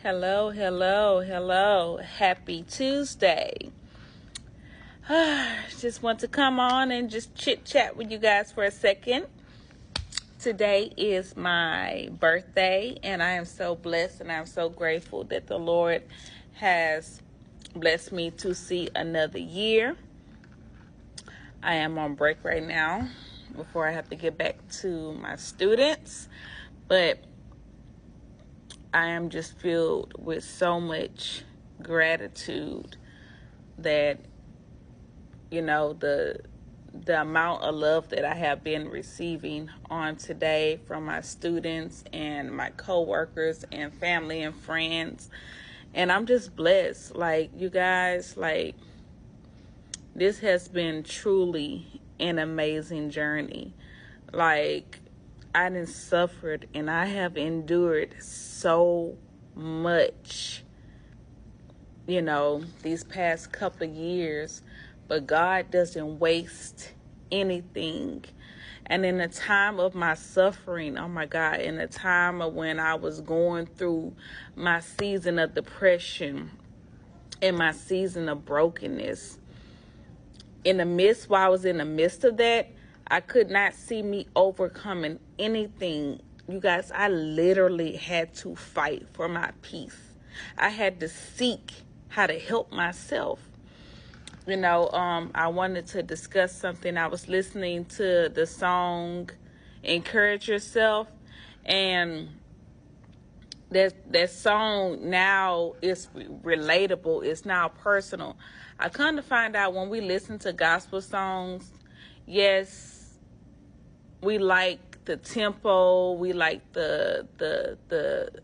Hello, hello, hello. Happy Tuesday. Just want to come on and just chit chat with you guys for a second. Today is my birthday, and I am so blessed and I'm so grateful that the Lord has blessed me to see another year. I am on break right now before I have to get back to my students, but I am just filled with so much gratitude that, the amount of love that I have been receiving on today from my students and my coworkers and family and friends. And I'm just blessed. Like, you guys, this has been truly an amazing journey. Like, I done suffered and I have endured so much, these past couple of years, but God doesn't waste anything. And in the time of my suffering, oh my God, in the time of when I was going through my season of depression and my season of brokenness, while I was in the midst of that, I could not see me overcoming anything. You guys, I literally had to fight for my peace. I had to seek how to help myself. I wanted to discuss something. I was listening to the song Encourage Yourself, and that song now is relatable. It's now personal. I come to find out when we listen to gospel songs, yes, we like the tempo, we like the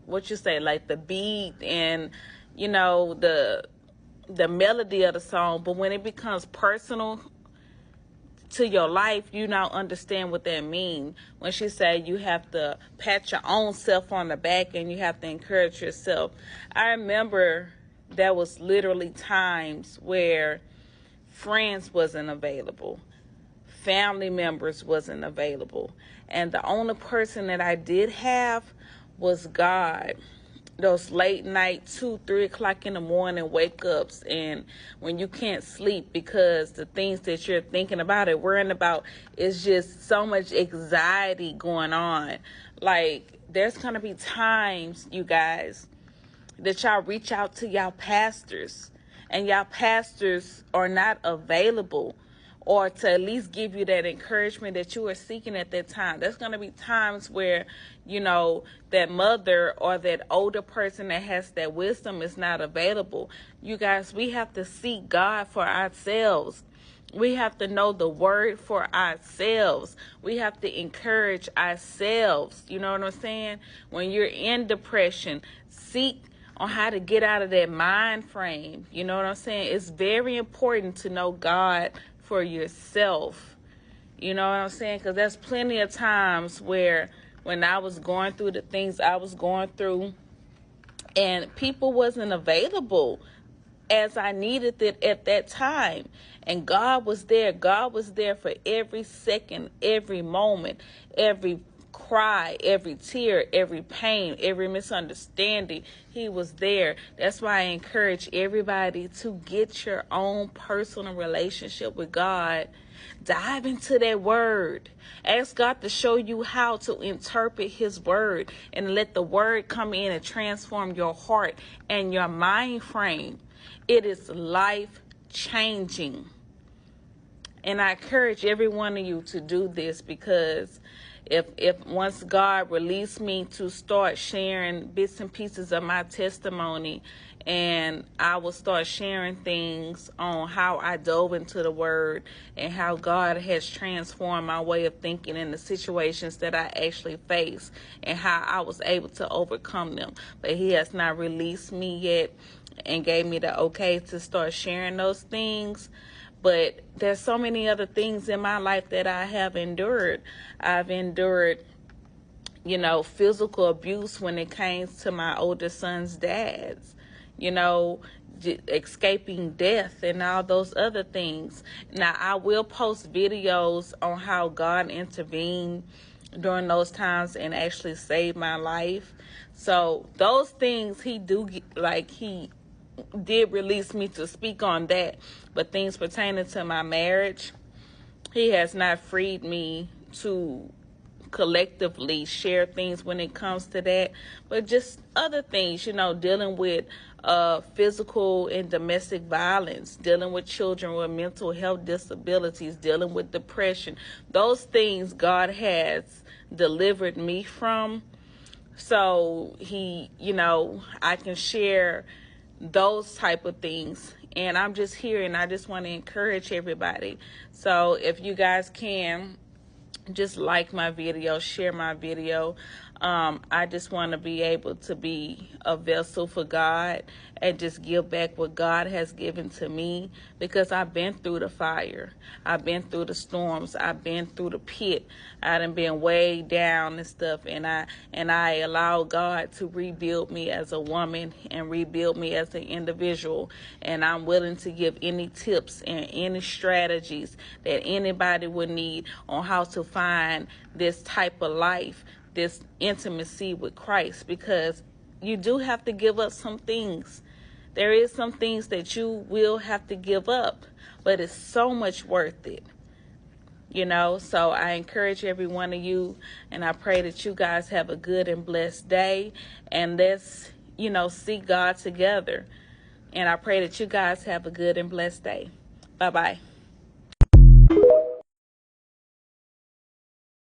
like the beat and the melody of the song, but when it becomes personal to your life, you now understand what that means. When she said you have to pat your own self on the back and you have to encourage yourself. I remember there was literally times where friends wasn't available, family members wasn't available, and the only person that I did have was God. Those late night 2-3 o'clock in the morning wake ups, and when you can't sleep because the things that you're thinking about and worrying about is just so much anxiety going on. Like, there's gonna be times, you guys, that y'all reach out to y'all pastors and y'all pastors are not available, or to at least give you that encouragement that you are seeking at that time. There's going to be times where, that mother or that older person that has that wisdom is not available. You guys, we have to seek God for ourselves. We have to know the word for ourselves. We have to encourage ourselves. You know what I'm saying? When you're in depression, seek on how to get out of that mind frame. You know what I'm saying? It's very important to know God for yourself. You know what I'm saying? Because there's plenty of times where when I was going through the things I was going through and people wasn't available as I needed it at that time. And God was there. God was there for every second, every moment, every cry, every tear, every pain, every misunderstanding. He was there. That's why I encourage everybody to get your own personal relationship with God. Dive into that word. Ask God to show you how to interpret his word, and let the word come in and transform your heart and your mind frame. It is life changing. And I encourage every one of you to do this, because if once God released me to start sharing bits and pieces of my testimony, and I will start sharing things on how I dove into the word and how God has transformed my way of thinking in the situations that I actually face and how I was able to overcome them. But he has not released me yet and gave me the okay to start sharing those things. But there's so many other things in my life that I have endured. I've endured, physical abuse when it came to my older son's dads, escaping death and all those other things. Now, I will post videos on how God intervened during those times and actually saved my life. So those things he did release me to speak on that, but things pertaining to my marriage, he has not freed me to collectively share things when it comes to that, but just other things, dealing with physical and domestic violence, dealing with children with mental health disabilities, dealing with depression. Those things God has delivered me from. So I can share those type of things. And I'm just here and I just want to encourage everybody. So if you guys can, just like my video, share my video. I just want to be able to be a vessel for God and just give back what God has given to me, because I've been through the fire. I've been through the storms. I've been through the pit. I done been way down and stuff, and I allow God to rebuild me as a woman and rebuild me as an individual. And I'm willing to give any tips and any strategies that anybody would need on how to find this type of life, this intimacy with Christ, because you do have to give up some things. There is some things that you will have to give up, but it's so much worth it. So I encourage every one of you, and I pray that you guys have a good and blessed day, and let's, seek God together. And I pray that you guys have a good and blessed day. Bye-bye.